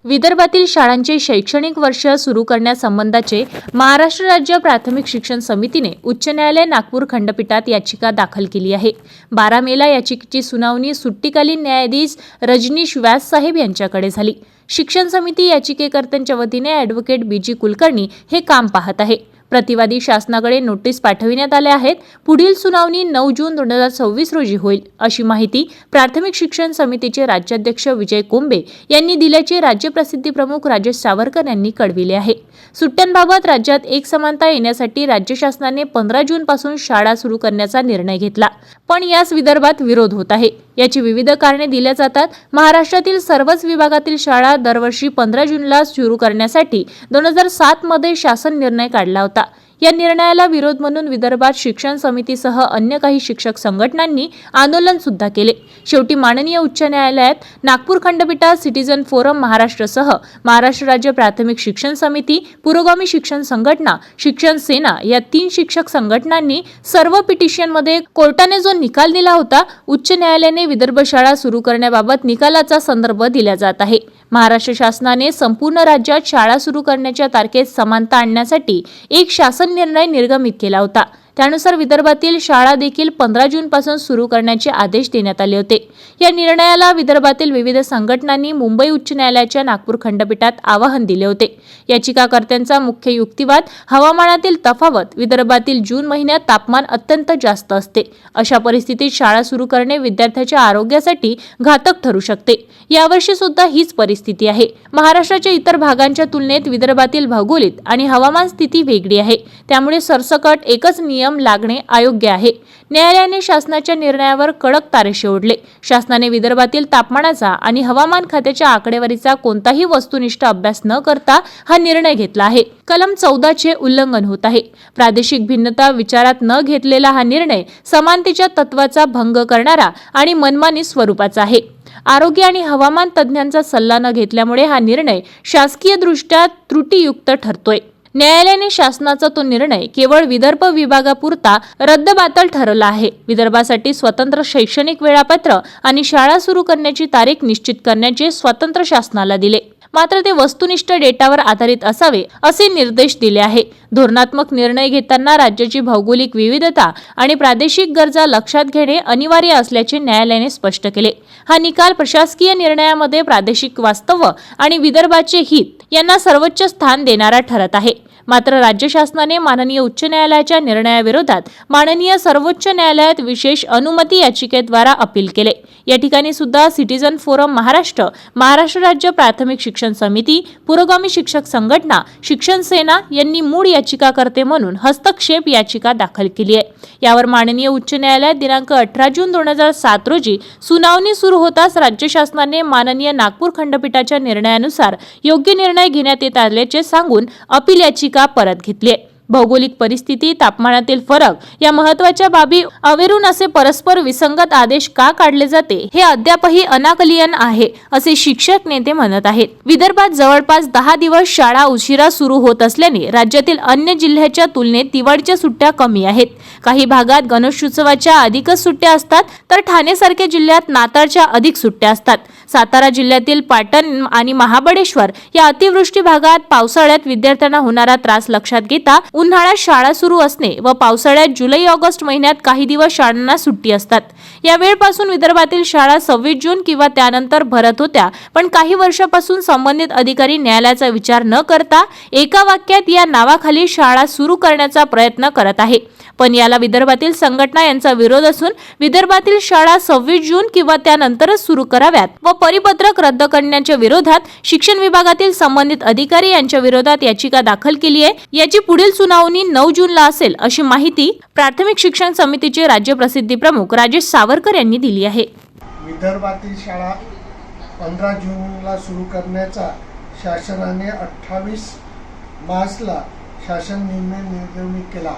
विदर्भातील शाळांचे शैक्षणिक वर्ष सुरू करण्यासंबंधाचे महाराष्ट्र राज्य प्राथमिक शिक्षण समितीने उच्च न्यायालय नागपूर खंडपीठात याचिका दाखल केली आहे। 12 मेला याचिकेची सुनावणी सुट्टीकालीन न्यायाधीश रजनीश व्यास साहेब यांच्याकडे झाली। शिक्षण समिती याचिकेकर्त्यांच्या वतीने ॲडव्होकेट बीजी कुलकर्णी हे काम पाहत आहे। प्रतिवादी शासनाकडे नोटीस पाठविण्यात आल्या आहेत। पुढील सुनावणी 9 जून 2026 रोजी होईल, अशी माहिती प्राथमिक शिक्षण समितीचे राज्याध्यक्ष विजय कोंबे यांनी दिल्याचे राज्य प्रसिद्धी प्रमुख राजेश सावरकर यांनी कळविले आहे। सुट्ट्यांबाबत राज्यात एक समानता येण्यासाठी राज्य शासनाने 15 जून पासून शाळा सुरू करण्याचा निर्णय घेतला, पण यास विदर्भात विरोध होत आहे। याची विविध कारणे दिल्या जातात। महाराष्ट्रातील सर्वच विभागातील शाळा दरवर्षी 15 जूनला सुरू करण्यासाठी 2007 मध्ये शासन निर्णय काढला होता। या निर्णयाला विरोध म्हणून विदर्भात शिक्षण समितीसह अन्य काही शिक्षक संघटनांनी आंदोलन सुद्धा केले। शेवटी माननीय उच्च न्यायालयात नागपूर खंडपीठात सिटीझन फोरम महाराष्ट्रसह महाराष्ट्र राज्य प्राथमिक शिक्षण समिती, पुरोगामी शिक्षण संघटना, शिक्षण सेना या 3 शिक्षक संघटनांनी सर्व पिटिशनमध्ये कोर्टाने जो निकाल दिला होता, उच्च न्यायालयाने विदर्भ शाळा सुरू करण्याबाबत निकालाचा संदर्भ दिला जात आहे। महाराष्ट्र शासनाने संपूर्ण राज्यात शाळा सुरू करण्याच्या तारखेत समानता आणण्यासाठी एक शासन निर्णय निर्गमित केला होता। त्यानुसार विदर्भातील शाळा देखील 15 जून पासून सुरू करण्याचे आदेश देण्यात आले होते। या निर्णयाला विदर्भातील विविध संघटनांनी मुंबई उच्च न्यायालयाच्या नागपूर खंडपीठात आवाहन दिले होते। याचिकाकर्त्यांचा मुख्य युक्तिवाद हवामानातील तफावत, विदर्भातील जून महिन्यात तापमान अत्यंत जास्त असते, अशा परिस्थितीत शाळा सुरू करणे विद्यार्थ्याच्या आरोग्यासाठी घातक ठरू शकते। यावर्षी सुद्धा हीच परिस्थिती आहे। महाराष्ट्राच्या इतर भागांच्या तुलनेत विदर्भातील भौगोलिक आणि हवामान स्थिती वेगळी आहे, त्यामुळे सरसकट एकच नियम लागणे अयोग्य आहे। न्यायालयाने शासनाच्या निर्णयावर कडक तारेषे ओढले। शासनाने विदर्भातील तापमानाचा आणि हवामान खात्याच्या आकडेवारीचा कोणताही वस्तुनिष्ठ अभ्यास न करता हा निर्णय घेतला आहे। कलम 14 चे उल्लंघन होत आहे। प्रादेशिक भिन्नता विचारात न घेतलेला हा निर्णय समानतेच्या तत्वाचा भंग करणारा आणि मनमानी स्वरूपाचा आहे। आरोग्य आणि हवामान तज्ज्ञांचा सल्ला न घेतल्यामुळे हा निर्णय शासकीय दृष्ट्या त्रुटीयुक्त ठरतोय। न्यायालयाने शासनाचा तो निर्णय केवळ विदर्भ विभागापुरता रद्दबातल ठरवला आहे। विदर्भासाठी स्वतंत्र शैक्षणिक वेळापत्रक आणि शाळा सुरू करण्याची तारीख निश्चित करण्याचे स्वतंत्र शासनाला दिले, मात्र ते वस्तुनिष्ठ डेटावर आधारित असावे असे निर्देश दिले आहे। धोरणात्मक निर्णय घेताना राज्याची भौगोलिक विविधता आणि प्रादेशिक गरजा लक्षात घेणे अनिवार्य असल्याचे न्यायालयाने स्पष्ट केले। हा निकाल प्रशासकीय निर्णयामध्ये प्रादेशिक वास्तव आणि विदर्भाचे हित यांना सर्वोच्च स्थान देणारा ठरत आहे। मात्र राज्य शासनाने माननीय उच्च न्यायालयाच्या निर्णयाविरोधात माननीय सर्वोच्च न्यायालयात विशेष अनुमती याचिकेद्वारे अपील केले। या ठिकाणी सुद्धा सिटीझन फोरम महाराष्ट्र, महाराष्ट्र राज्य प्राथमिक शिक्षण समिती, पुरोगामी शिक्षक संघटना, शिक्षण सेना यांनी मूळ याचिकाकर्ते म्हणून हस्तक्षेप याचिका दाखल केली आहे। यावर माननीय उच्च न्यायालयात दिनांक 18 जून 2007 रोजी सुनावणी सुरू होताच राज्य शासनाने माननीय नागपूर खंडपीठाच्या निर्णयानुसार योग्य निर्णय घेण्यात येत आल्याचे सांगून अपील याचिका परत घेतली आहे। भौगोलिक परिस्थिती, तापमानातील फरक या महत्त्वाच्या बाबी अवेरून असे परस्पर विसंगत आदेश का काढले जाते हे अद्यापही अनाकलीय आहे, असे शिक्षक नेते म्हणत आहेत। विदर्भात जवळपास 10 दिवस शाळा उशिरा सुरू होत असल्याने राज्यातील अन्य जिल्ह्याच्या तुलनेत दिवाळीच्या सुट्ट्या कमी आहेत। काही भागात गणेशोत्सवाच्या अधिकच सुट्ट्या असतात, तर ठाणेसारख्या जिल्ह्यात नाताळच्या अधिक सुट्ट्या असतात। सातारा जिल्ह्यातील पाटण आणि महाबळेश्वर या अतिवृष्टी भागात पावसाळ्यात विद्यार्थ्यांना होणारा त्रास लक्षात घेता उन्हाळ्यात शाळा सुरू असणे व पावसाळ्यात जुलै-ऑगस्ट महिन्यात काही दिवस शाळांना सुट्टी असतात। या वेळपासून विदर्भातील शाळा 26 जून किंवा त्यानंतर भरत होत्या, पण काही वर्षापासून संबंधित अधिकारी न्यायालयाचा विचार न करता एका वाक्यात या नावाखाली शाळा सुरू करण्याचा प्रयत्न करत आहे। पण याला विदर्भातील संघटना यांचा विरोध असून विदर्भातील शाळा 26 जून किंवा त्यानंतरच सुरू कराव्यात व परिपत्रक रद्द करण्याच्या विरोधात शिक्षण विभागातील संबंधित अधिकारी यांच्या विरोधात याचिका दाखल केली आहे। याची पुढील सुनावणी 9 जूनला असेल, अशी माहिती प्राथमिक शिक्षण समितीचे राज्य प्रसिद्धी प्रमुख राजेश सावरकर यांनी दिली आहे। विदर्भातील शाळा 15 जूनला सुरू करण्याचा शासनाने 28 मार्चला शासन निर्णय निर्गमित केला।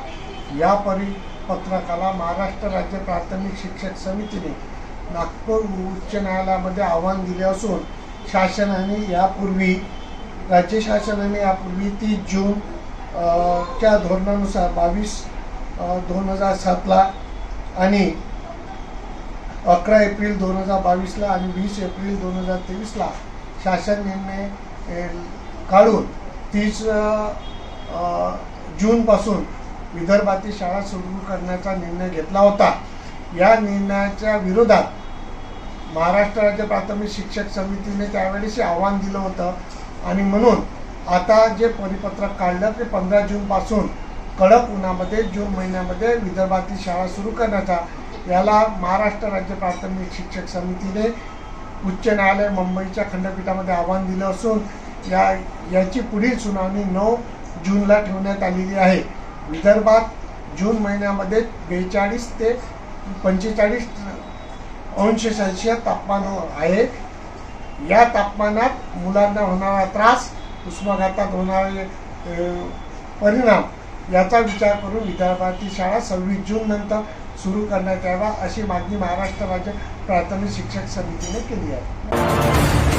या परिपत्रकाला महाराष्ट्र राज्य प्राथमिक शिक्षक समितीने नागपूर उच्च न्यायालयामध्ये आव्हान दिले असून राज्य शासनाने यापूर्वी 30 जून च्या धोरणानुसार 22/2007ला आणि 11 एप्रिल 2022ला आणि 20 एप्रिल 2023ला शासन निर्णय काढून 30 जूनपासून विदर्भातील शाळा सुरू करण्याचा निर्णय घेतला होता. या निर्णयाच्या विरोधात महाराष्ट्र राज्य प्राथमिक शिक्षक समितीने त्यावेळेस आव्हान दिलं होतं आणि म्हणून आता जे परिपत्रक काढलं ते 15 जूनपासून कडक उन्हामध्ये जून महिन्यामध्ये विदर्भातील शाळा सुरू करण्याचा, याला महाराष्ट्र राज्य प्राथमिक शिक्षक समितीने उच्च न्यायालय मुंबईच्या खंडपीठामध्ये आव्हान दिलं असून याची पुढील सुनावणी 9 जूनला ठेवण्यात आलेली आहे. विदर्भात जून महिन्यामध्ये 42 ते 45 अंश सेल्सिअस तापमान आहे. या तापमानात मुलांना होणारा त्रास, उष्माघातात होणारे परिणाम याचा विचार करून विदर्भातील शाळा 26 जून नंतर सुरू करण्यात यावा अशी मागणी महाराष्ट्र राज्य प्राथमिक शिक्षक समितीने केली आहे.